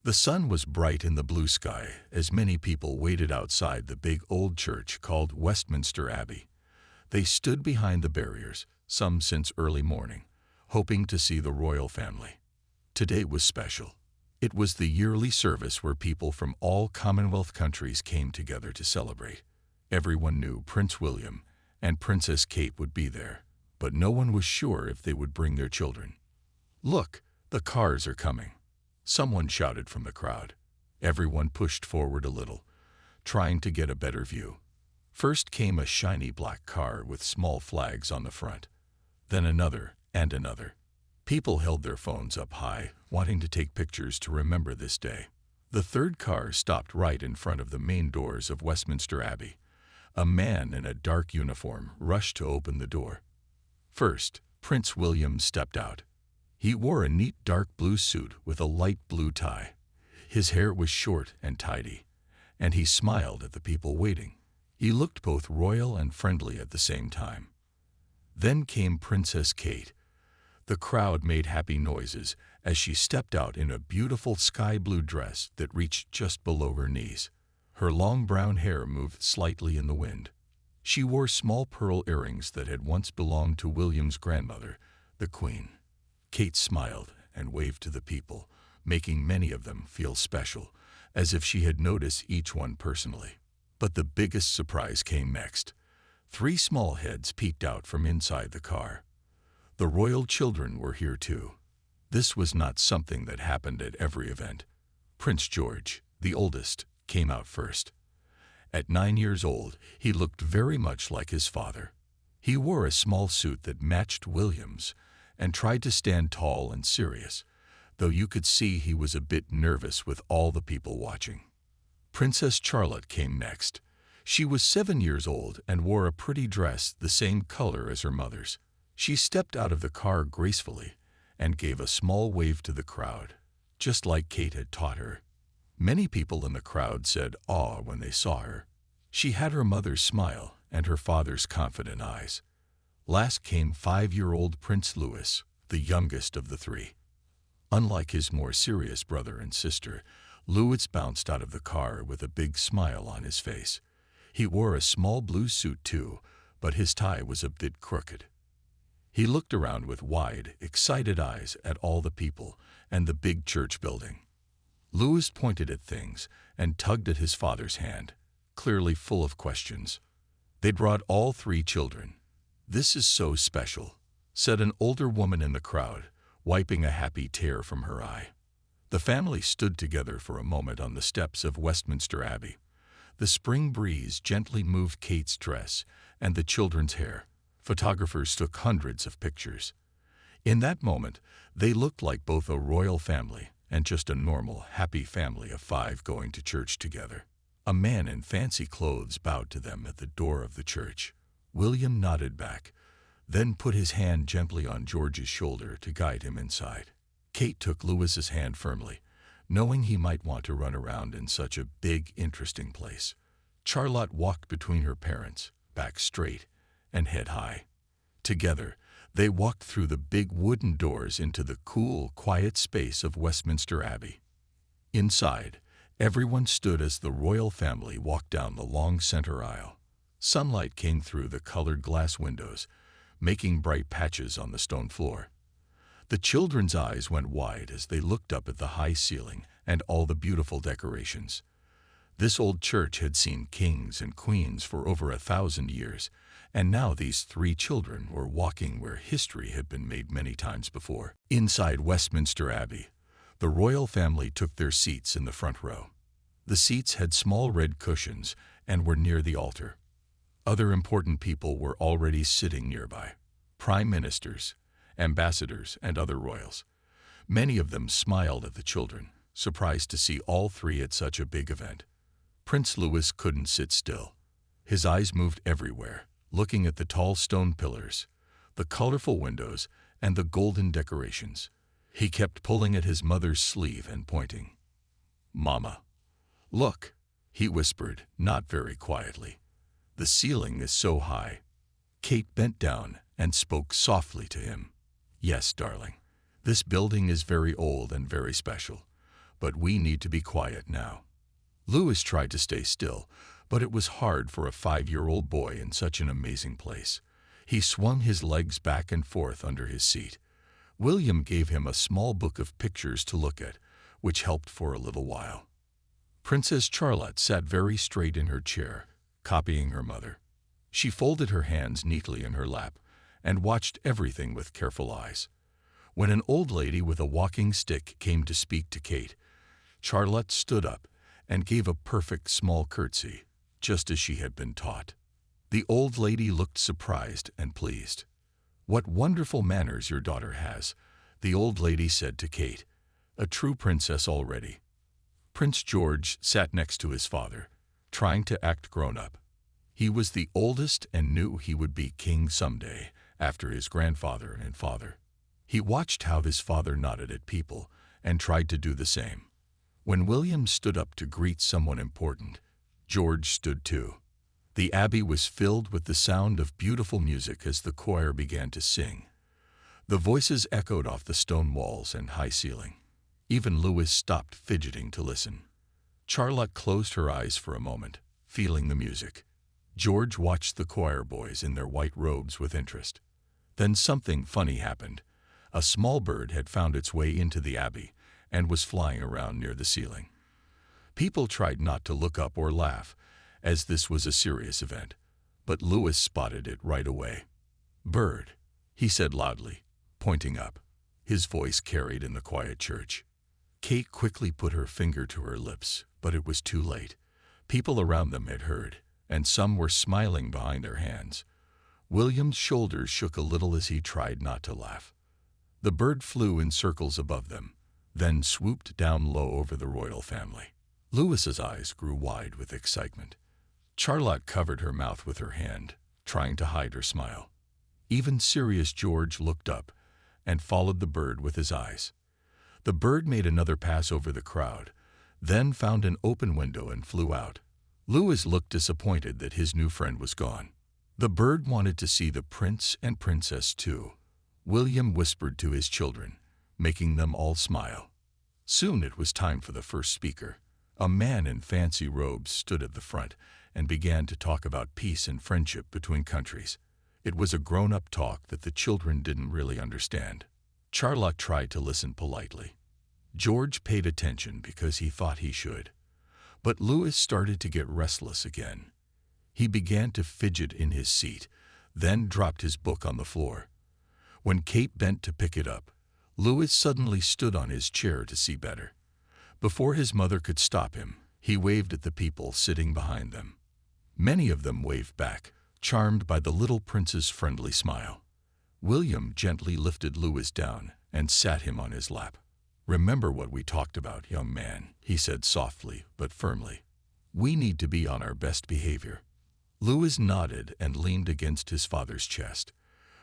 The sun was bright in the blue sky as many people waited outside the big old church called Westminster Abbey. They stood behind the barriers, some since early morning, hoping to see the royal family. Today was special. It was the yearly service where people from all Commonwealth countries came together to celebrate. Everyone knew Prince William and Princess Kate would be there, but no one was sure if they would bring their children. "Look, the cars are coming," someone shouted from the crowd. Everyone pushed forward a little, trying to get a better view. First came a shiny black car with small flags on the front, then another and another. People held their phones up high, wanting to take pictures to remember this day. The third car stopped right in front of the main doors of Westminster Abbey. A man in a dark uniform rushed to open the door. First, Prince William stepped out. He wore a neat dark blue suit with a light blue tie. His hair was short and tidy, and he smiled at the people waiting. He looked both royal and friendly at the same time. Then came Princess Kate. The crowd made happy noises as she stepped out in a beautiful sky blue dress that reached just below her knees. Her long brown hair moved slightly in the wind. She wore small pearl earrings that had once belonged to William's grandmother, the Queen. Kate smiled and waved to the people, making many of them feel special, as if she had noticed each one personally. But the biggest surprise came next. 3 small heads peeked out from inside the car. The royal children were here too. This was not something that happened at every event. Prince George, the oldest, came out first. At 9 years old, he looked very much like his father. He wore a small suit that matched William's and tried to stand tall and serious, though you could see he was a bit nervous with all the people watching. Princess Charlotte came next. She was 7 years old and wore a pretty dress the same color as her mother's. She stepped out of the car gracefully and gave a small wave to the crowd, just like Kate had taught her. Many people in the crowd said "aw" when they saw her. She had her mother's smile and her father's confident eyes. Last came 5-year-old Prince Louis, the youngest of the 3. Unlike his more serious brother and sister, Louis bounced out of the car with a big smile on his face. He wore a small blue suit too, but his tie was a bit crooked. He looked around with wide, excited eyes at all the people and the big church building. Louis pointed at things and tugged at his father's hand, clearly full of questions. They brought all 3 children. "This is so special," said an older woman in the crowd, wiping a happy tear from her eye. The family stood together for a moment on the steps of Westminster Abbey. The spring breeze gently moved Kate's dress and the children's hair. Photographers took hundreds of pictures. In that moment, they looked like both a royal family and just a normal, happy family of 5 going to church together. A man in fancy clothes bowed to them at the door of the church. William nodded back, then put his hand gently on George's shoulder to guide him inside. Kate took Louis's hand firmly, knowing he might want to run around in such a big, interesting place. Charlotte walked between her parents, back straight and head high. Together, they walked through the big wooden doors into the cool, quiet space of Westminster Abbey. Inside, everyone stood as the royal family walked down the long center aisle. Sunlight came through the colored glass windows, making bright patches on the stone floor. The children's eyes went wide as they looked up at the high ceiling and all the beautiful decorations. This old church had seen kings and queens for over 1,000 years, and now these 3 children were walking where history had been made many times before. Inside Westminster Abbey, the royal family took their seats in the front row. The seats had small red cushions and were near the altar. Other important people were already sitting nearby: prime ministers, ambassadors, and other royals. Many of them smiled at the children, surprised to see all 3 at such a big event. Prince Louis couldn't sit still. His eyes moved everywhere, looking at the tall stone pillars, the colorful windows, and the golden decorations. He kept pulling at his mother's sleeve and pointing. "Mama, look," he whispered, not very quietly. "The ceiling is so high." Kate bent down and spoke softly to him. "Yes, darling. This building is very old and very special, but we need to be quiet now." Louis tried to stay still, but it was hard for a 5-year-old boy in such an amazing place. He swung his legs back and forth under his seat. William gave him a small book of pictures to look at, which helped for a little while. Princess Charlotte sat very straight in her chair, copying her mother. She folded her hands neatly in her lap and watched everything with careful eyes. When an old lady with a walking stick came to speak to Kate, Charlotte stood up and gave a perfect small curtsy, just as she had been taught. The old lady looked surprised and pleased. "What wonderful manners your daughter has," the old lady said to Kate. "A true princess already." Prince George sat next to his father, trying to act grown-up. He was the oldest and knew he would be king someday, after his grandfather and father. He watched how his father nodded at people and tried to do the same. When William stood up to greet someone important, George stood too. The abbey was filled with the sound of beautiful music as the choir began to sing. The voices echoed off the stone walls and high ceiling. Even Louis stopped fidgeting to listen. Charlotte closed her eyes for a moment, feeling the music. George watched the choir boys in their white robes with interest. Then something funny happened. A small bird had found its way into the abbey and was flying around near the ceiling. People tried not to look up or laugh, as this was a serious event, but Louis spotted it right away. "Bird," he said loudly, pointing up. His voice carried in the quiet church. Kate quickly put her finger to her lips, but it was too late. People around them had heard, and some were smiling behind their hands. William's shoulders shook a little as he tried not to laugh. The bird flew in circles above them, then swooped down low over the royal family. Louis's eyes grew wide with excitement. Charlotte covered her mouth with her hand, trying to hide her smile. Even serious George looked up and followed the bird with his eyes. The bird made another pass over the crowd, then found an open window and flew out. Louis looked disappointed that his new friend was gone. The bird wanted to see the prince and princess too. William whispered to his children, making them all smile. Soon it was time for the first speaker. A man in fancy robes stood at the front and began to talk about peace and friendship between countries. It was a grown-up talk that the children didn't really understand. Charlotte tried to listen politely. George paid attention because he thought he should. But Louis started to get restless again. He began to fidget in his seat, then dropped his book on the floor. When Kate bent to pick it up, Louis suddenly stood on his chair to see better. Before his mother could stop him, he waved at the people sitting behind them. Many of them waved back, charmed by the little prince's friendly smile. William gently lifted Louis down and sat him on his lap. "Remember what we talked about, young man," he said softly but firmly. "We need to be on our best behavior." Louis nodded and leaned against his father's chest.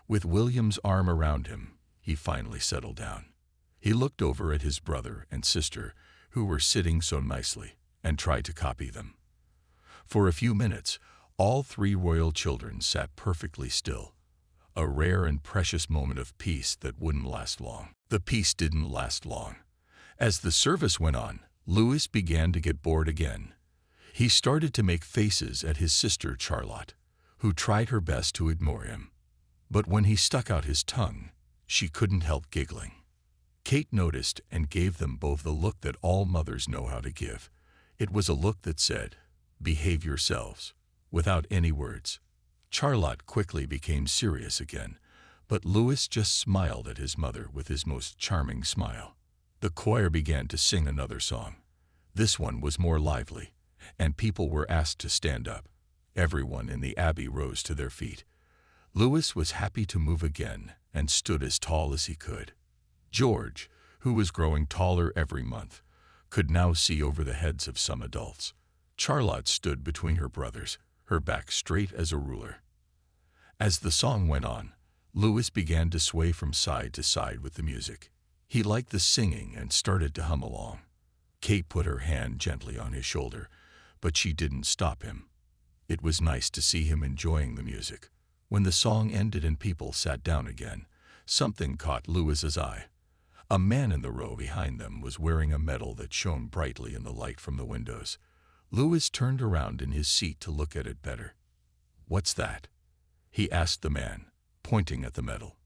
With William's arm around him, he finally settled down. He looked over at his brother and sister, who were sitting so nicely, and tried to copy them. For a few minutes, all three royal children sat perfectly still, a rare and precious moment of peace that wouldn't last long. The peace didn't last long. As the service went on, Louis began to get bored again. He started to make faces at his sister Charlotte, who tried her best to ignore him. But when he stuck out his tongue, she couldn't help giggling. Kate noticed and gave them both the look that all mothers know how to give. It was a look that said, "Behave yourselves," without any words. Charlotte quickly became serious again, but Louis just smiled at his mother with his most charming smile. The choir began to sing another song. This one was more lively, and people were asked to stand up. Everyone in the abbey rose to their feet. Louis was happy to move again and stood as tall as he could. George, who was growing taller every month, could now see over the heads of some adults. Charlotte stood between her brothers, her back straight as a ruler. As the song went on, Louis began to sway from side to side with the music. He liked the singing and started to hum along. Kate put her hand gently on his shoulder, but she didn't stop him. It was nice to see him enjoying the music. When the song ended and people sat down again, something caught Louis's eye. A man in the row behind them was wearing a medal that shone brightly in the light from the windows. Louis turned around in his seat to look at it better. "What's that?" he asked the man, pointing at the medal.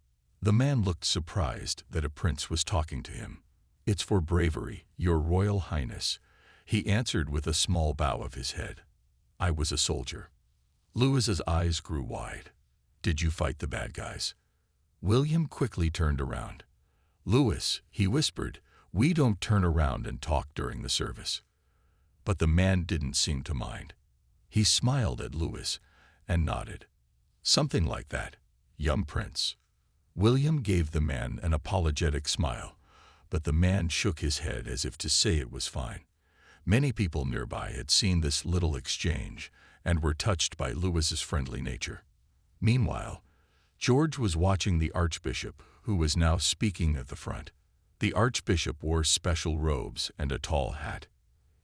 The man looked surprised that a prince was talking to him. "It's for bravery, Your Royal Highness," he answered with a small bow of his head. "I was a soldier." Louis's eyes grew wide. "Did you fight the bad guys?" William quickly turned around. "Louis," he whispered, "we don't turn around and talk during the service." But the man didn't seem to mind. He smiled at Louis and nodded. "Something like that, young prince." William gave the man an apologetic smile, but the man shook his head as if to say it was fine. Many people nearby had seen this little exchange and were touched by Louis's friendly nature. Meanwhile, George was watching the Archbishop, who was now speaking at the front. The Archbishop wore special robes and a tall hat.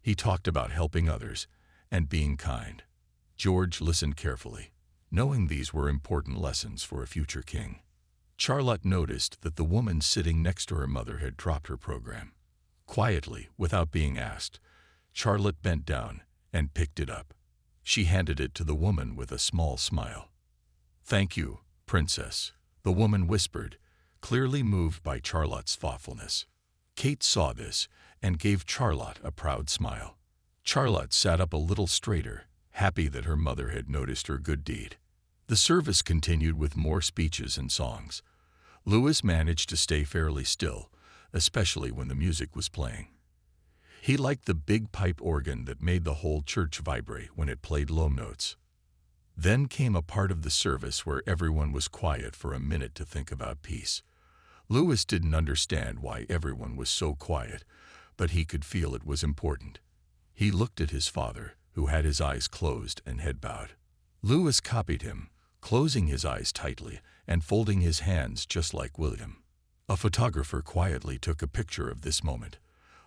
He talked about helping others and being kind. George listened carefully, knowing these were important lessons for a future king. Charlotte noticed that the woman sitting next to her mother had dropped her program. Quietly, without being asked, Charlotte bent down and picked it up. She handed it to the woman with a small smile. "Thank you, Princess," the woman whispered, clearly moved by Charlotte's thoughtfulness. Kate saw this and gave Charlotte a proud smile. Charlotte sat up a little straighter, happy that her mother had noticed her good deed. The service continued with more speeches and songs. Louis managed to stay fairly still, especially when the music was playing. He liked the big pipe organ that made the whole church vibrate when it played low notes. Then came a part of the service where everyone was quiet for a minute to think about peace. Louis didn't understand why everyone was so quiet, but he could feel it was important. He looked at his father, who had his eyes closed and head bowed. Louis copied him, closing his eyes tightly and folding his hands just like William. A photographer quietly took a picture of this moment.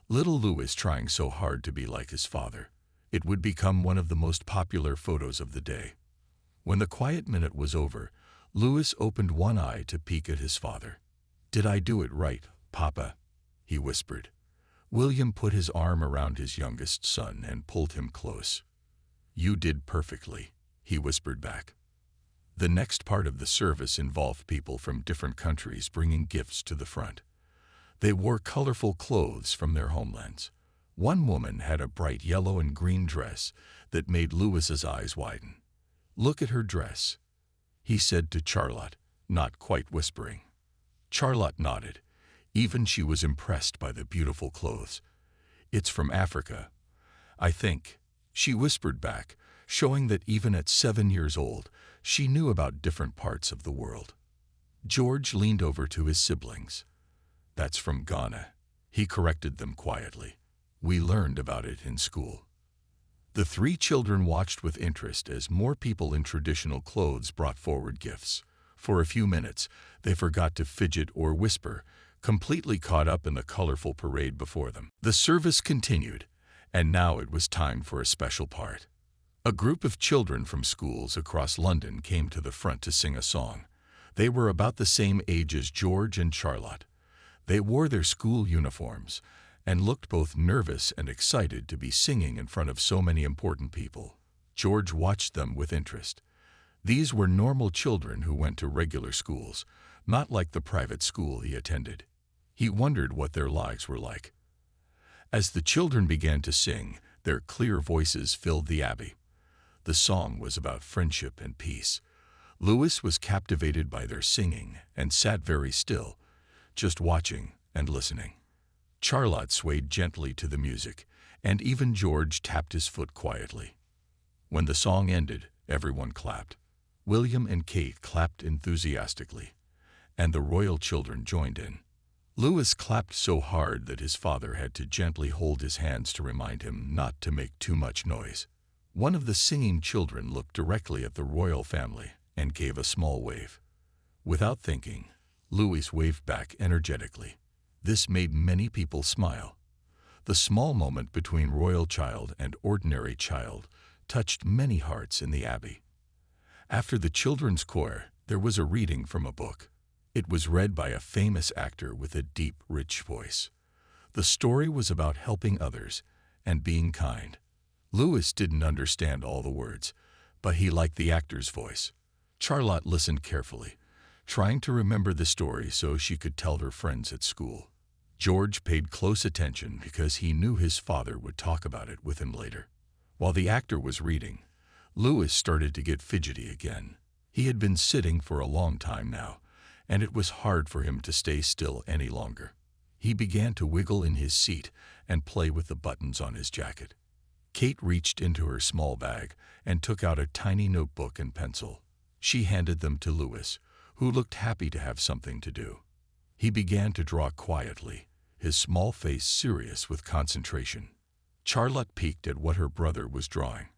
Little Louis trying so hard to be like his father. It would become one of the most popular photos of the day. When the quiet minute was over, Louis opened one eye to peek at his father. "Did I do it right, Papa?" he whispered. William put his arm around his youngest son and pulled him close. "You did perfectly," he whispered back. The next part of the service involved people from different countries bringing gifts to the front. They wore colorful clothes from their homelands. One woman had a bright yellow and green dress that made Louis's eyes widen. "Look at her dress," he said to Charlotte, not quite whispering. Charlotte nodded. Even she was impressed by the beautiful clothes. "It's from Africa, I think," she whispered back, showing that even at 7 years old, she knew about different parts of the world. George leaned over to his siblings. "That's from Ghana," he corrected them quietly. "We learned about it in school." The 3 children watched with interest as more people in traditional clothes brought forward gifts. For a few minutes, they forgot to fidget or whisper, completely caught up in the colorful parade before them. The service continued, and now it was time for a special part. A group of children from schools across London came to the front to sing a song. They were about the same age as George and Charlotte. They wore their school uniforms and looked both nervous and excited to be singing in front of so many important people. George watched them with interest. These were normal children who went to regular schools, not like the private school he attended. He wondered what their lives were like. As the children began to sing, their clear voices filled the abbey. The song was about friendship and peace. Louis was captivated by their singing and sat very still, just watching and listening. Charlotte swayed gently to the music, and even George tapped his foot quietly. When the song ended, everyone clapped. William and Kate clapped enthusiastically, and the royal children joined in. Louis clapped so hard that his father had to gently hold his hands to remind him not to make too much noise. One of the singing children looked directly at the royal family and gave a small wave. Without thinking, Louis waved back energetically. This made many people smile. The small moment between royal child and ordinary child touched many hearts in the abbey. After the children's choir, there was a reading from a book. It was read by a famous actor with a deep, rich voice. The story was about helping others and being kind. Lewis didn't understand all the words, but he liked the actor's voice. Charlotte listened carefully, trying to remember the story so she could tell her friends at school. George paid close attention because he knew his father would talk about it with him later. While the actor was reading, Lewis started to get fidgety again. He had been sitting for a long time now, and it was hard for him to stay still any longer. He began to wiggle in his seat and play with the buttons on his jacket. Kate reached into her small bag and took out a tiny notebook and pencil. She handed them to Lewis, who looked happy to have something to do. He began to draw quietly, his small face serious with concentration. Charlotte peeked at what her brother was drawing.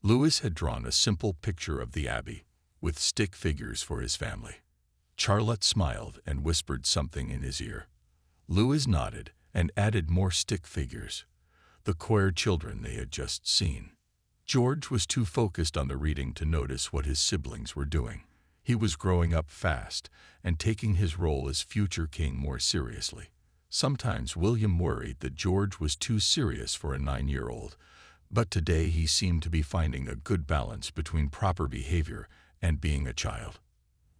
Lewis had drawn a simple picture of the Abbey, with stick figures for his family. Charlotte smiled and whispered something in his ear. Lewis nodded and added more stick figures, the choir children they had just seen. George was too focused on the reading to notice what his siblings were doing. He was growing up fast and taking his role as future king more seriously. Sometimes William worried that George was too serious for a 9-year-old, but today he seemed to be finding a good balance between proper behavior and being a child.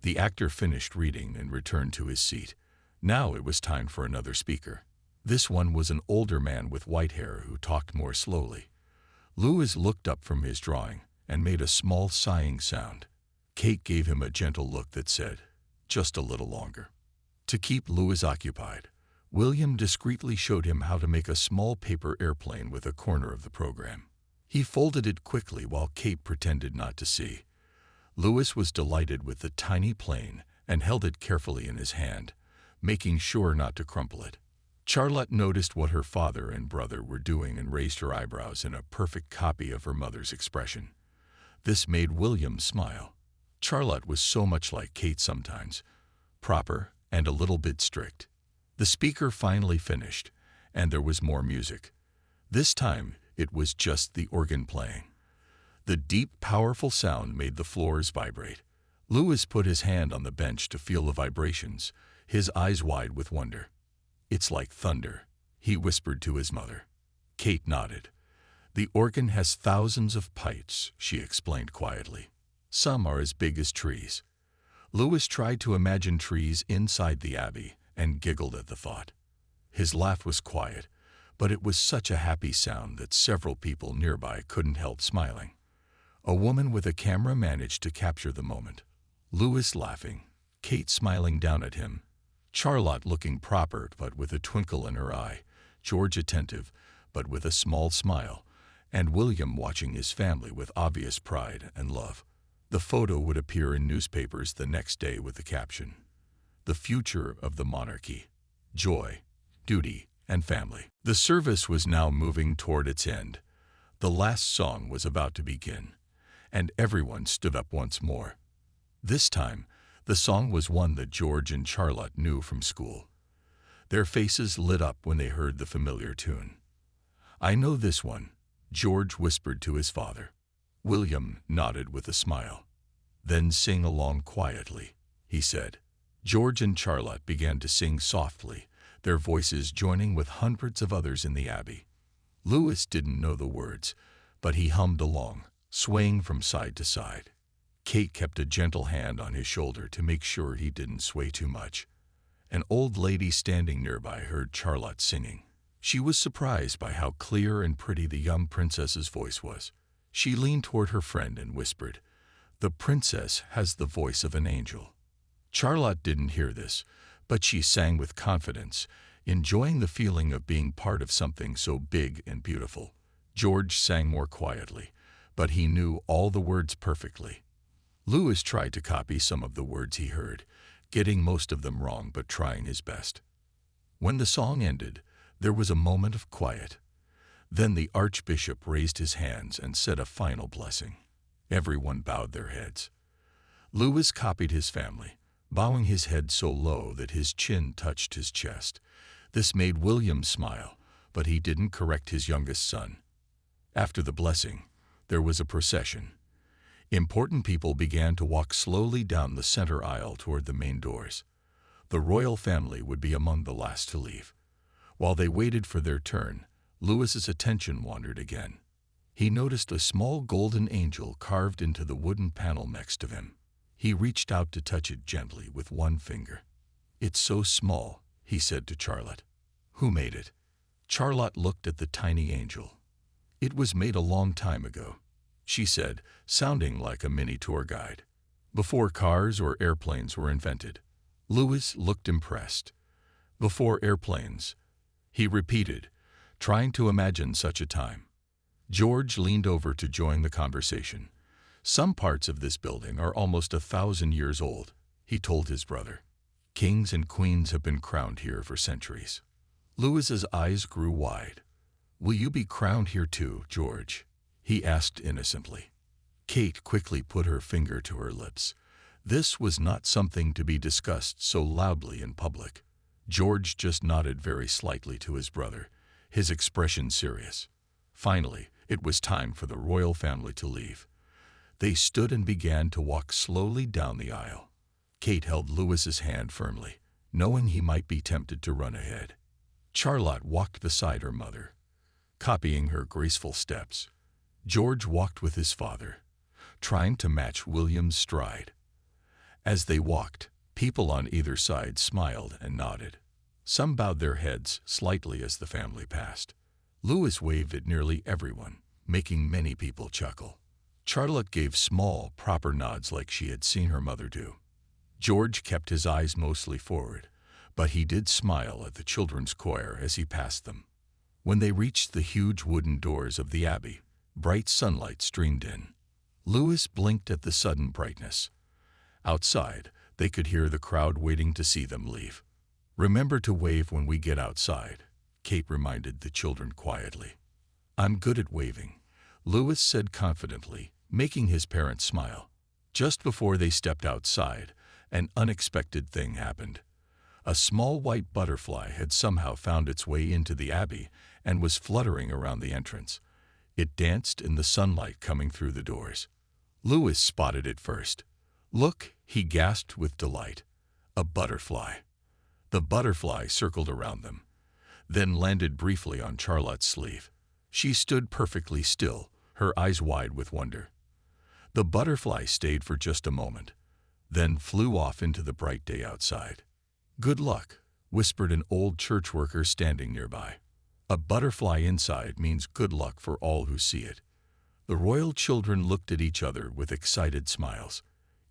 The actor finished reading and returned to his seat. Now it was time for another speaker. This one was an older man with white hair who talked more slowly. Lewis looked up from his drawing and made a small sighing sound. Kate gave him a gentle look that said, "Just a little longer." To keep Lewis occupied, William discreetly showed him how to make a small paper airplane with a corner of the program. He folded it quickly while Kate pretended not to see. Lewis was delighted with the tiny plane and held it carefully in his hand, making sure not to crumple it. Charlotte noticed what her father and brother were doing and raised her eyebrows in a perfect copy of her mother's expression. This made William smile. Charlotte was so much like Kate sometimes, proper and a little bit strict. The speaker finally finished, and there was more music. This time, it was just the organ playing. The deep, powerful sound made the floors vibrate. Lewis put his hand on the bench to feel the vibrations, his eyes wide with wonder. "It's like thunder," he whispered to his mother. Kate nodded. "The organ has thousands of pipes," she explained quietly. "Some are as big as trees." Lewis tried to imagine trees inside the Abbey and giggled at the thought. His laugh was quiet, but it was such a happy sound that several people nearby couldn't help smiling. A woman with a camera managed to capture the moment. Lewis laughing, Kate smiling down at him, Charlotte looking proper but with a twinkle in her eye, George attentive but with a small smile, and William watching his family with obvious pride and love. The photo would appear in newspapers the next day with the caption, "The future of the monarchy, joy, duty, and family." The service was now moving toward its end. The last song was about to begin, and everyone stood up once more. This time, the song was one that George and Charlotte knew from school. Their faces lit up when they heard the familiar tune. "I know this one," George whispered to his father. William nodded with a smile. "Then sing along quietly," he said. George and Charlotte began to sing softly, their voices joining with hundreds of others in the Abbey. Lewis didn't know the words, but he hummed along, swaying from side to side. Kate kept a gentle hand on his shoulder to make sure he didn't sway too much. An old lady standing nearby heard Charlotte singing. She was surprised by how clear and pretty the young princess's voice was. She leaned toward her friend and whispered, "The princess has the voice of an angel." Charlotte didn't hear this, but she sang with confidence, enjoying the feeling of being part of something so big and beautiful. George sang more quietly, but he knew all the words perfectly. Lewis tried to copy some of the words he heard, getting most of them wrong but trying his best. When the song ended, there was a moment of quiet. Then the Archbishop raised his hands and said a final blessing. Everyone bowed their heads. Lewis copied his family, bowing his head so low that his chin touched his chest. This made William smile, but he didn't correct his youngest son. After the blessing, there was a procession. Important people began to walk slowly down the center aisle toward the main doors. The royal family would be among the last to leave. While they waited for their turn, Louis's attention wandered again. He noticed a small golden angel carved into the wooden panel next to him. He reached out to touch it gently with one finger. "It's so small," he said to Charlotte. "Who made it?" Charlotte looked at the tiny angel. "It was made a long time ago," she said, sounding like a mini tour guide. "Before cars or airplanes were invented." Louis looked impressed. "Before airplanes," he repeated, trying to imagine such a time. George leaned over to join the conversation. "Some parts of this building are almost 1,000 years old," he told his brother. "Kings and queens have been crowned here for centuries." Louis's eyes grew wide. "Will you be crowned here too, George?" he asked innocently. Kate quickly put her finger to her lips. This was not something to be discussed so loudly in public. George just nodded very slightly to his brother, his expression serious. Finally, it was time for the royal family to leave. They stood and began to walk slowly down the aisle. Kate held Louis's hand firmly, knowing he might be tempted to run ahead. Charlotte walked beside her mother, copying her graceful steps. George walked with his father, trying to match William's stride. As they walked, people on either side smiled and nodded. Some bowed their heads slightly as the family passed. Louis waved at nearly everyone, making many people chuckle. Charlotte gave small, proper nods like she had seen her mother do. George kept his eyes mostly forward, but he did smile at the children's choir as he passed them. When they reached the huge wooden doors of the abbey, bright sunlight streamed in. Louis blinked at the sudden brightness. Outside, they could hear the crowd waiting to see them leave. "Remember to wave when we get outside," Kate reminded the children quietly. "I'm good at waving," Louis said confidently, making his parents smile. Just before they stepped outside, an unexpected thing happened. A small white butterfly had somehow found its way into the abbey and was fluttering around the entrance. It danced in the sunlight coming through the doors. Louis spotted it first. "Look," he gasped with delight. "A butterfly." The butterfly circled around them, then landed briefly on Charlotte's sleeve. She stood perfectly still, her eyes wide with wonder. The butterfly stayed for just a moment, then flew off into the bright day outside. "Good luck," whispered an old church worker standing nearby. "A butterfly inside means good luck for all who see it." The royal children looked at each other with excited smiles.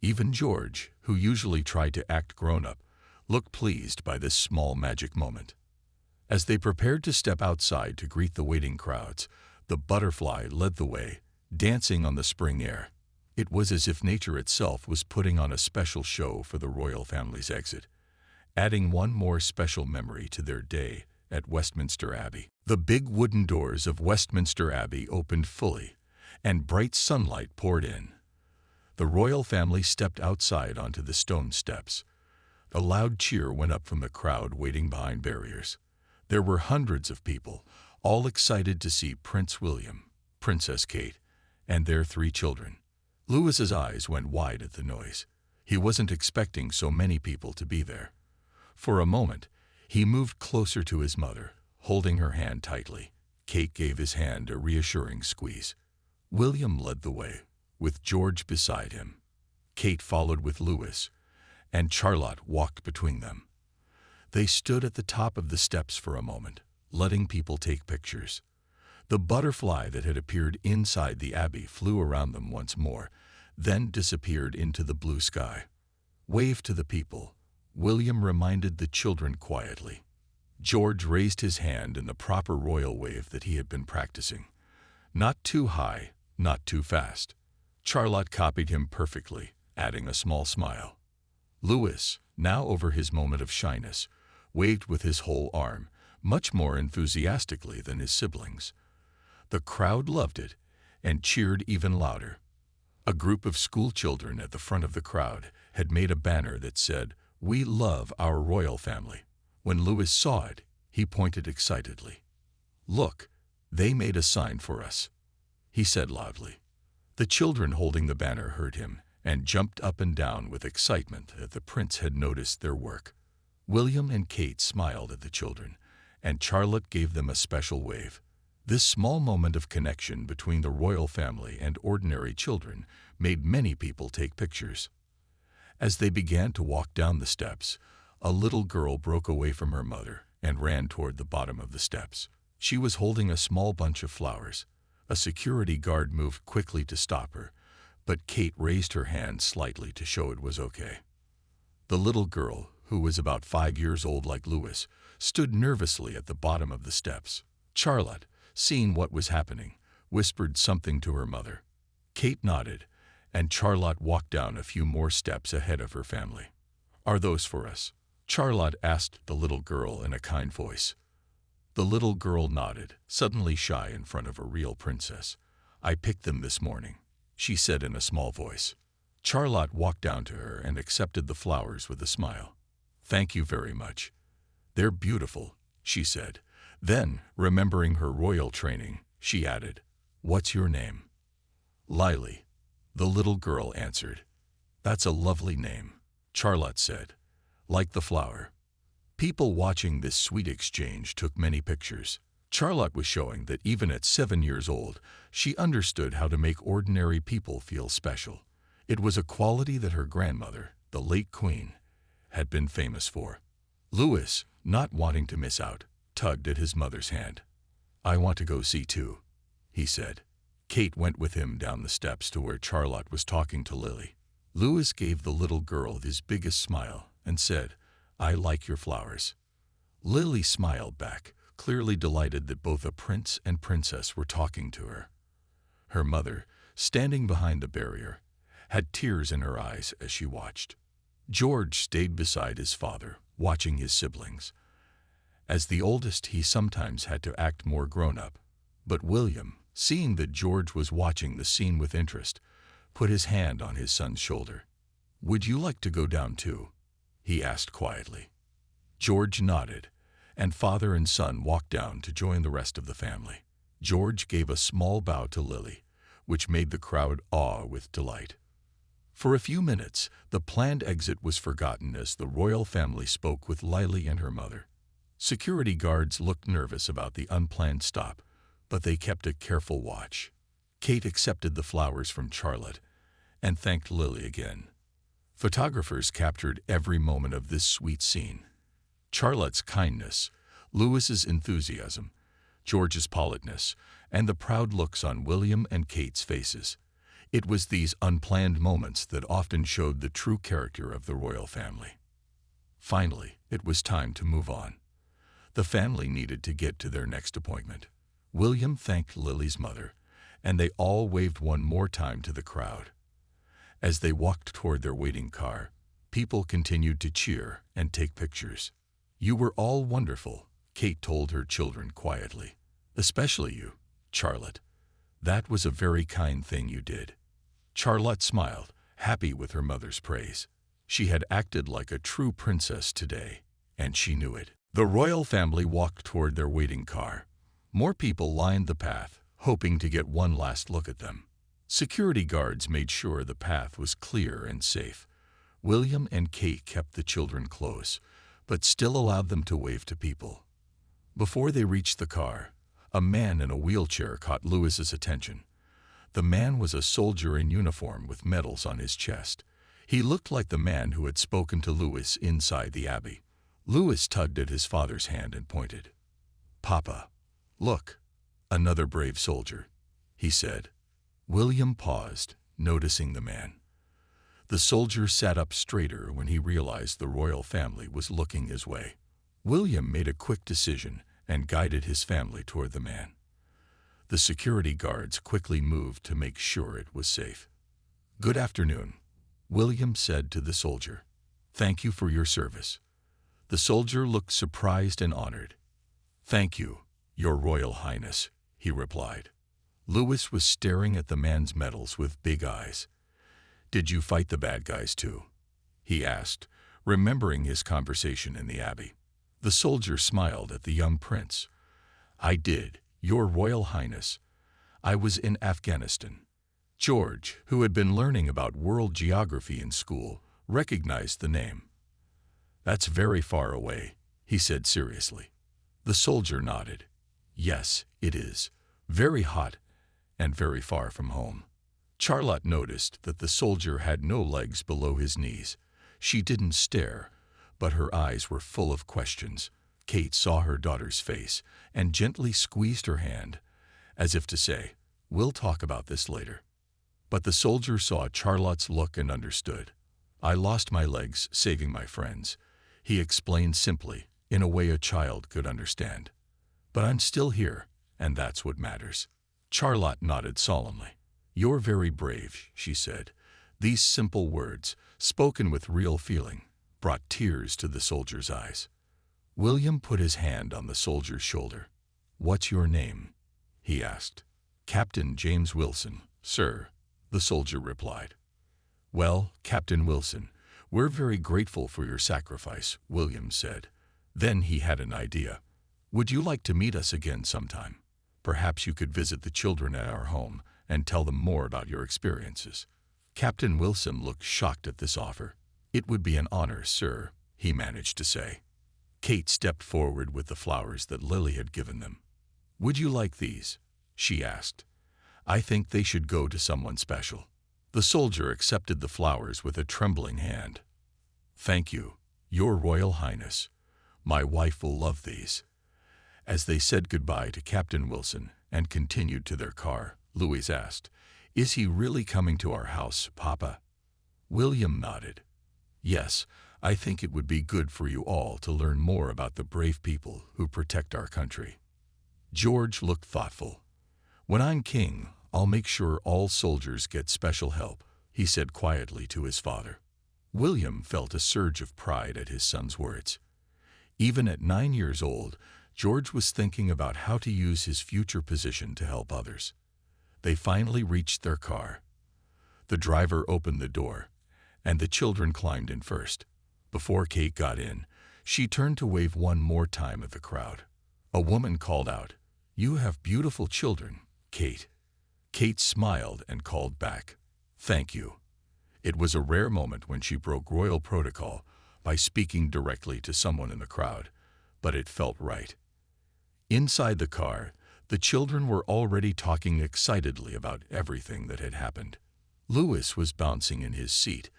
Even George, who usually tried to act grown-up, looked pleased by this small magic moment. As they prepared to step outside to greet the waiting crowds, the butterfly led the way, dancing on the spring air. It was as if nature itself was putting on a special show for the royal family's exit, adding one more special memory to their day at Westminster Abbey. The big wooden doors of Westminster Abbey opened fully, and bright sunlight poured in. The royal family stepped outside onto the stone steps. A loud cheer went up from the crowd waiting behind barriers. There were hundreds of people, all excited to see Prince William, Princess Kate, and their 3 children. Louis's eyes went wide at the noise. He wasn't expecting so many people to be there. For a moment, he moved closer to his mother, holding her hand tightly. Kate gave his hand a reassuring squeeze. William led the way, with George beside him. Kate followed with Louis, and Charlotte walked between them. They stood at the top of the steps for a moment, letting people take pictures. The butterfly that had appeared inside the abbey flew around them once more, then disappeared into the blue sky. "Wave to the people," William reminded the children quietly. George raised his hand in the proper royal wave that he had been practicing. Not too high, not too fast. Charlotte copied him perfectly, adding a small smile. Louis, now over his moment of shyness, waved with his whole arm, much more enthusiastically than his siblings. The crowd loved it and cheered even louder. A group of school children at the front of the crowd had made a banner that said, "We love our royal family." When Louis saw it, he pointed excitedly. "Look, they made a sign for us," he said loudly. The children holding the banner heard him and jumped up and down with excitement that the prince had noticed their work. William and Kate smiled at the children, and Charlotte gave them a special wave. This small moment of connection between the royal family and ordinary children made many people take pictures. As they began to walk down the steps, a little girl broke away from her mother and ran toward the bottom of the steps. She was holding a small bunch of flowers. A security guard moved quickly to stop her, but Kate raised her hand slightly to show it was okay. The little girl, who was about 5 years old like Louis, stood nervously at the bottom of the steps. Charlotte, seeing what was happening, whispered something to her mother. Kate nodded, and Charlotte walked down a few more steps ahead of her family. "Are those for us?" Charlotte asked the little girl in a kind voice. The little girl nodded, suddenly shy in front of a real princess. "I picked them this morning," she said in a small voice. Charlotte walked down to her and accepted the flowers with a smile. "Thank you very much. They're beautiful," she said. Then, remembering her royal training, she added, "What's your name?" "Lily," the little girl answered. "That's a lovely name," Charlotte said. "Like the flower." People watching this sweet exchange took many pictures. Charlotte was showing that even at 7 years old, she understood how to make ordinary people feel special. It was a quality that her grandmother, the late Queen, had been famous for. Louis, not wanting to miss out, tugged at his mother's hand. "I want to go see too," he said. Kate went with him down the steps to where Charlotte was talking to Lily. Louis gave the little girl his biggest smile and said, "I like your flowers." Lily smiled back, clearly delighted that both a prince and princess were talking to her. Her mother, standing behind the barrier, had tears in her eyes as she watched. George stayed beside his father, watching his siblings. As the oldest, he sometimes had to act more grown-up, but William, seeing that George was watching the scene with interest, put his hand on his son's shoulder. "Would you like to go down too?" he asked quietly. George nodded, and father and son walked down to join the rest of the family. George gave a small bow to Lily, which made the crowd awe with delight. For a few minutes, the planned exit was forgotten as the royal family spoke with Lily and her mother. Security guards looked nervous about the unplanned stop, but they kept a careful watch. Kate accepted the flowers from Charlotte and thanked Lily again. Photographers captured every moment of this sweet scene. Charlotte's kindness, Louis's enthusiasm, George's politeness, and the proud looks on William and Kate's faces. It was these unplanned moments that often showed the true character of the royal family. Finally, it was time to move on. The family needed to get to their next appointment. William thanked Lily's mother, and they all waved one more time to the crowd. As they walked toward their waiting car, people continued to cheer and take pictures. "You were all wonderful," Kate told her children quietly. "Especially you, Charlotte. That was a very kind thing you did." Charlotte smiled, happy with her mother's praise. She had acted like a true princess today, and she knew it. The royal family walked toward their waiting car. More people lined the path, hoping to get one last look at them. Security guards made sure the path was clear and safe. William and Kate kept the children close, but still allowed them to wave to people. Before they reached the car, a man in a wheelchair caught Louis's attention. The man was a soldier in uniform with medals on his chest. He looked like the man who had spoken to Louis inside the abbey. Louis tugged at his father's hand and pointed. "Papa, look, another brave soldier," he said. William paused, noticing the man. The soldier sat up straighter when he realized the royal family was looking his way. William made a quick decision and guided his family toward the man. The security guards quickly moved to make sure it was safe. "Good afternoon," William said to the soldier. "Thank you for your service." The soldier looked surprised and honored. "Thank you, Your Royal Highness," he replied. Louis was staring at the man's medals with big eyes. "Did you fight the bad guys too?" he asked, remembering his conversation in the abbey. The soldier smiled at the young prince. "I did, Your Royal Highness. I was in Afghanistan." George, who had been learning about world geography in school, recognized the name. "That's very far away," he said seriously. The soldier nodded. "Yes, it is. Very hot and very far from home." Charlotte noticed that the soldier had no legs below his knees. She didn't stare, but her eyes were full of questions. Kate saw her daughter's face and gently squeezed her hand, as if to say, "We'll talk about this later." But the soldier saw Charlotte's look and understood. "I lost my legs saving my friends," he explained simply, in a way a child could understand. "But I'm still here, and that's what matters." Charlotte nodded solemnly. "You're very brave," she said. These simple words, spoken with real feeling, brought tears to the soldier's eyes. William put his hand on the soldier's shoulder. "What's your name?" he asked. "Captain James Wilson, sir," the soldier replied. "Well, Captain Wilson, we're very grateful for your sacrifice," William said. Then he had an idea. "Would you like to meet us again sometime? Perhaps you could visit the children at our home and tell them more about your experiences." Captain Wilson looked shocked at this offer. "It would be an honor, sir," he managed to say. Kate stepped forward with the flowers that Lily had given them. "Would you like these?" she asked. "I think they should go to someone special." The soldier accepted the flowers with a trembling hand. "Thank you, Your Royal Highness. My wife will love these." As they said goodbye to Captain Wilson and continued to their car, Louise asked, "Is he really coming to our house, Papa?" William nodded. "Yes, I think it would be good for you all to learn more about the brave people who protect our country." George looked thoughtful. "When I'm king, I'll make sure all soldiers get special help," he said quietly to his father. William felt a surge of pride at his son's words. Even at 9 years old, George was thinking about how to use his future position to help others. They finally reached their car. The driver opened the door, and the children climbed in first. Before Kate got in, she turned to wave one more time at the crowd. A woman called out, "You have beautiful children, Kate." Kate smiled and called back, "Thank you." It was a rare moment when she broke royal protocol by speaking directly to someone in the crowd, but it felt right. Inside the car, the children were already talking excitedly about everything that had happened. Louis was bouncing in his seat.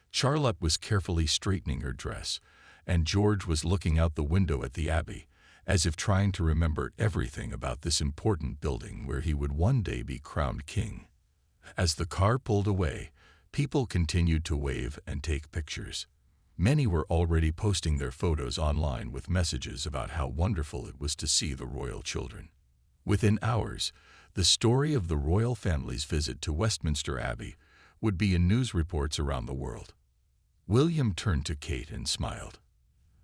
Charlotte was carefully straightening her dress, and George was looking out the window at the Abbey, as if trying to remember everything about this important building where he would one day be crowned king. As the car pulled away, people continued to wave and take pictures. Many were already posting their photos online with messages about how wonderful it was to see the royal children. Within hours, the story of the royal family's visit to Westminster Abbey would be in news reports around the world. William turned to Kate and smiled.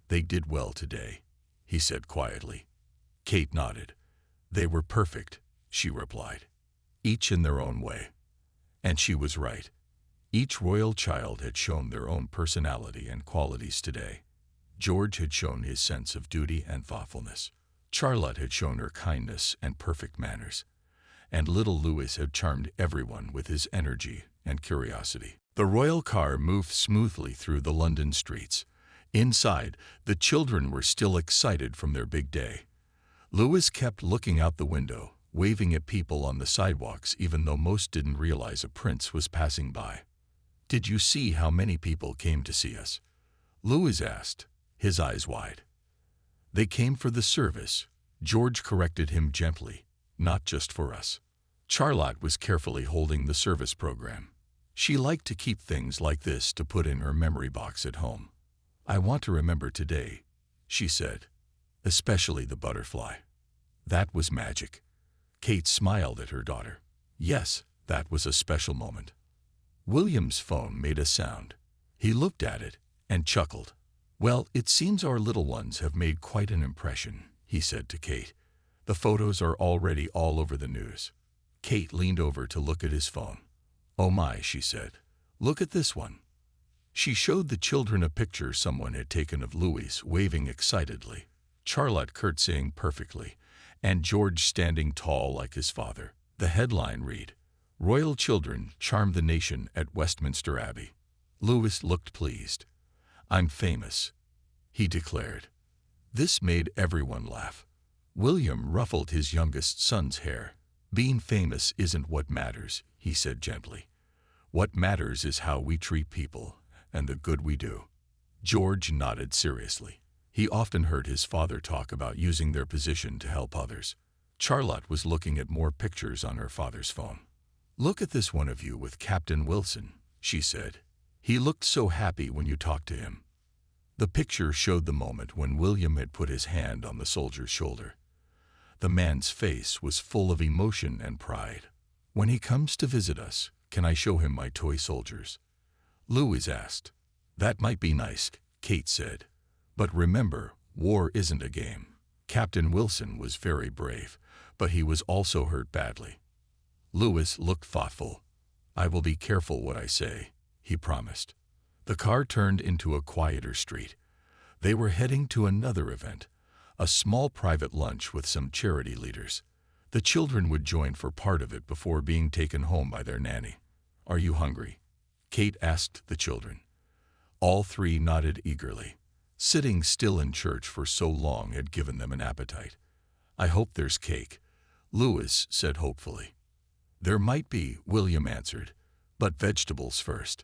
"They did well today," he said quietly. Kate nodded. "They were perfect," she replied, "each in their own way." And she was right. Each royal child had shown their own personality and qualities today. George had shown his sense of duty and thoughtfulness. Charlotte had shown her kindness and perfect manners. And little Louis had charmed everyone with his energy and curiosity. The royal car moved smoothly through the London streets. Inside, the children were still excited from their big day. Louis kept looking out the window, waving at people on the sidewalks even though most didn't realize a prince was passing by. "Did you see how many people came to see us?" Louis asked, his eyes wide. "They came for the service," George corrected him gently, "not just for us." Charlotte was carefully holding the service program. She liked to keep things like this to put in her memory box at home. "I want to remember today," she said, "especially the butterfly. That was magic." Kate smiled at her daughter. "Yes, that was a special moment." William's phone made a sound. He looked at it and chuckled. "Well, it seems our little ones have made quite an impression," he said to Kate. "The photos are already all over the news." Kate leaned over to look at his phone. "Oh my," she said. "Look at this one." She showed the children a picture someone had taken of Louis waving excitedly, Charlotte curtsying perfectly, and George standing tall like his father. The headline read, "Royal children charm the nation at Westminster Abbey." Louis looked pleased. "I'm famous," he declared. This made everyone laugh. William ruffled his youngest son's hair. Being famous isn't what matters, he said gently. What matters is how we treat people and the good we do. George nodded seriously. He often heard his father talk about using their position to help others. Charlotte was looking at more pictures on her father's phone. Look at this one of you with Captain Wilson, she said. He looked so happy when you talked to him. The picture showed the moment when William had put his hand on the soldier's shoulder. The man's face was full of emotion and pride. When he comes to visit us, can I show him my toy soldiers? Louis asked. That might be nice, Kate said. But remember, war isn't a game. Captain Wilson was very brave, but he was also hurt badly. Louis looked thoughtful. I will be careful what I say, he promised. The car turned into a quieter street. They were heading to another event, a small private lunch with some charity leaders. The children would join for part of it before being taken home by their nanny. Are you hungry? Kate asked the children. All three nodded eagerly. Sitting still in church for so long had given them an appetite. I hope there's cake, Louis said hopefully. There might be, William answered, but vegetables first.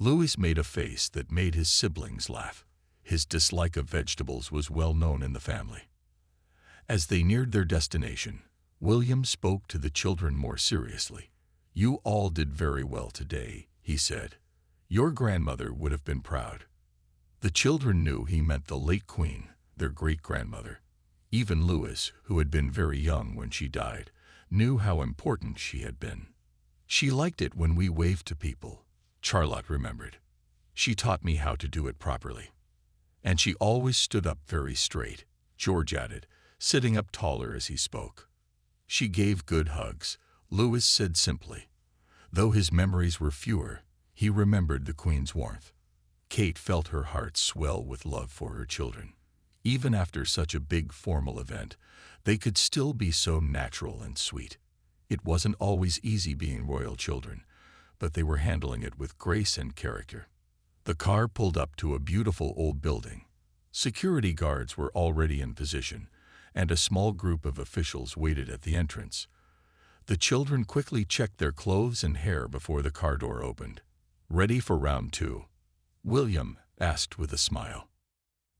Louis made a face that made his siblings laugh. His dislike of vegetables was well known in the family. As they neared their destination, William spoke to the children more seriously. You all did very well today, he said. Your grandmother would have been proud. The children knew he meant the late Queen, their great-grandmother. Even Louis, who had been very young when she died, knew how important she had been. She liked it when we waved to people, Charlotte remembered. She taught me how to do it properly. And she always stood up very straight, George added, sitting up taller as he spoke. She gave good hugs, Louis said simply. Though his memories were fewer, he remembered the Queen's warmth. Kate felt her heart swell with love for her children. Even after such a big formal event, they could still be so natural and sweet. It wasn't always easy being royal children, but they were handling it with grace and character. The car pulled up to a beautiful old building. Security guards were already in position, and a small group of officials waited at the entrance. The children quickly checked their clothes and hair before the car door opened. Ready for round two? William asked with a smile.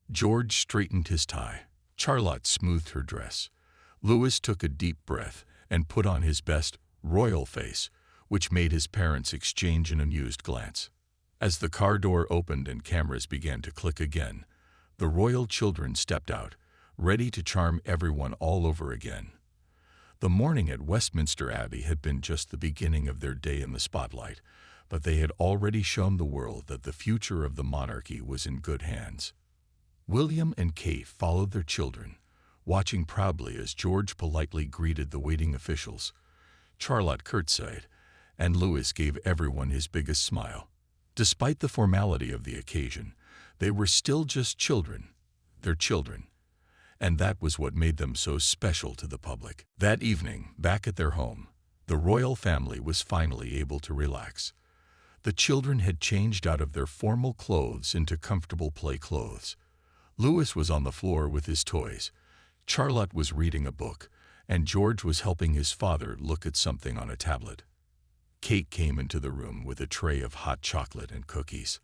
George straightened his tie. Charlotte smoothed her dress. Louis took a deep breath and put on his best royal face, which made his parents exchange an amused glance. As the car door opened and cameras began to click again, the royal children stepped out, ready to charm everyone all over again. The morning at Westminster Abbey had been just the beginning of their day in the spotlight, but they had already shown the world that the future of the monarchy was in good hands. William and Kate followed their children, watching proudly as George politely greeted the waiting officials. Charlotte curtsied, and Louis gave everyone his biggest smile. Despite the formality of the occasion, they were still just children, their children, and that was what made them so special to the public. That evening, back at their home, the royal family was finally able to relax. The children had changed out of their formal clothes into comfortable play clothes. Louis was on the floor with his toys. Charlotte was reading a book, and George was helping his father look at something on a tablet. Kate came into the room with a tray of hot chocolate and cookies.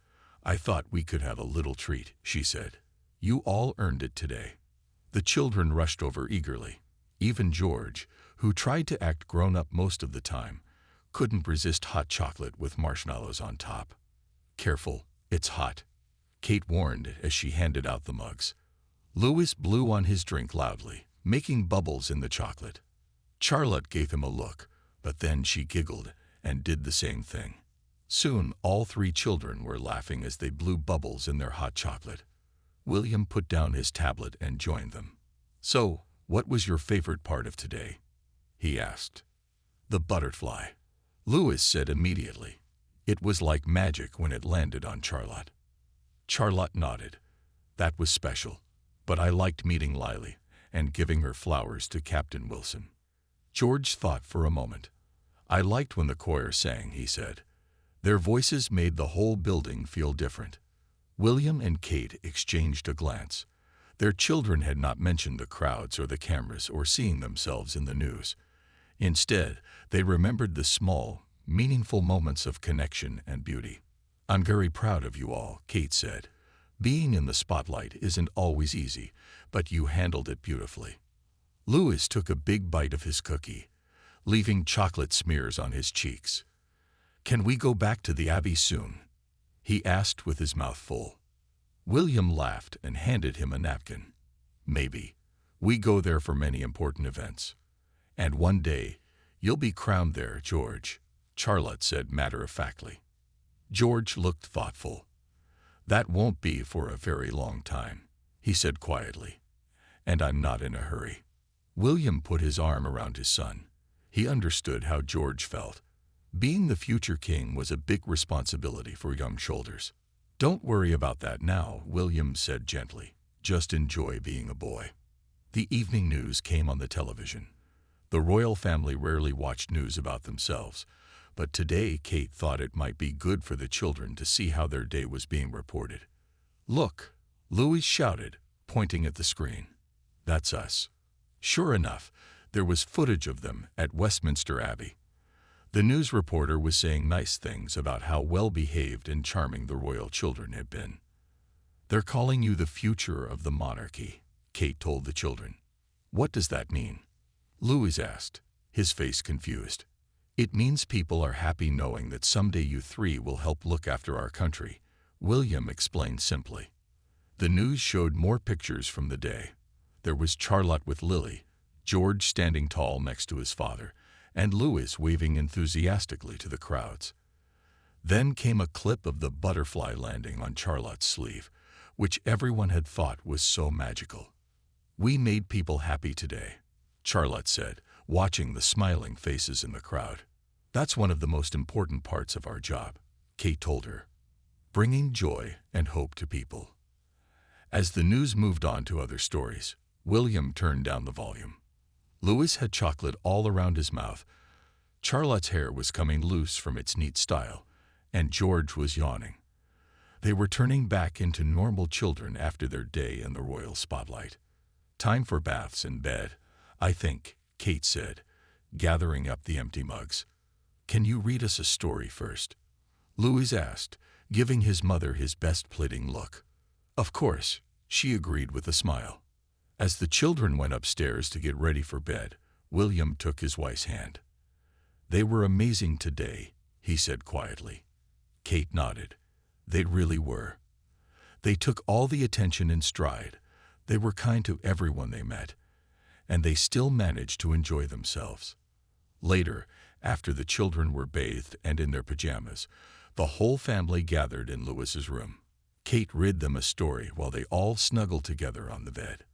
I thought we could have a little treat, she said. You all earned it today. The children rushed over eagerly. Even George, who tried to act grown-up most of the time, couldn't resist hot chocolate with marshmallows on top. Careful, it's hot, Kate warned as she handed out the mugs. Louis blew on his drink loudly, making bubbles in the chocolate. Charlotte gave him a look, but then she giggled and did the same thing. Soon, all three children were laughing as they blew bubbles in their hot chocolate. William put down his tablet and joined them. So, what was your favorite part of today? He asked. The butterfly, Louis said immediately. It was like magic when it landed on Charlotte. Charlotte nodded. That was special, but I liked meeting Lily and giving her flowers to Captain Wilson. George thought for a moment. I liked when the choir sang, he said. Their voices made the whole building feel different. William and Kate exchanged a glance. Their children had not mentioned the crowds or the cameras or seeing themselves in the news. Instead, they remembered the small, meaningful moments of connection and beauty. "I'm very proud of you all," Kate said. "Being in the spotlight isn't always easy, but you handled it beautifully." Louis took a big bite of his cookie, leaving chocolate smears on his cheeks. "Can we go back to the Abbey soon?" he asked with his mouth full. William laughed and handed him a napkin. "Maybe. We go there for many important events. And one day, you'll be crowned there, George," Charlotte said matter-of-factly. George looked thoughtful. "That won't be for a very long time," he said quietly. "And I'm not in a hurry." William put his arm around his son. He understood how George felt. Being the future king was a big responsibility for young shoulders. "Don't worry about that now," William said gently. "Just enjoy being a boy." The evening news came on the television. The royal family rarely watched news about themselves, but today Kate thought it might be good for the children to see how their day was being reported. "Look," Louis shouted, pointing at the screen. "That's us." Sure enough, there was footage of them at Westminster Abbey. The news reporter was saying nice things about how well-behaved and charming the royal children had been. "They're calling you the future of the monarchy," Kate told the children. "What does that mean?" Louis asked, his face confused. "It means people are happy knowing that someday you three will help look after our country," William explained simply. The news showed more pictures from the day. There was Charlotte with Lily, George standing tall next to his father, and Louis waving enthusiastically to the crowds. Then came a clip of the butterfly landing on Charlotte's sleeve, which everyone had thought was so magical. "We made people happy today," Charlotte said, watching the smiling faces in the crowd. "That's one of the most important parts of our job," Kate told her. "Bringing joy and hope to people." As the news moved on to other stories, William turned down the volume. Louis had chocolate all around his mouth. Charlotte's hair was coming loose from its neat style, and George was yawning. They were turning back into normal children after their day in the royal spotlight. "Time for baths and bed, I think," Kate said, gathering up the empty mugs. "Can you read us a story first?" Louis asked, giving his mother his best pleading look. "Of course," she agreed with a smile. As the children went upstairs to get ready for bed, William took his wife's hand. "They were amazing today," he said quietly. Kate nodded. "They really were. They took all the attention in stride. They were kind to everyone they met, and they still managed to enjoy themselves." Later, after the children were bathed and in their pajamas, the whole family gathered in Louis's room. Kate read them a story while they all snuggled together on the bed.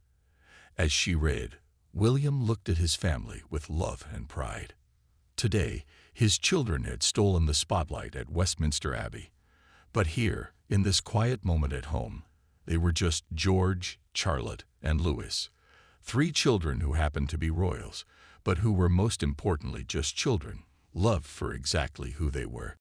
As she read, William looked at his family with love and pride. Today, his children had stolen the spotlight at Westminster Abbey. But here, in this quiet moment at home, they were just George, Charlotte, and Louis. Three children who happened to be royals, but who were most importantly just children, loved for exactly who they were.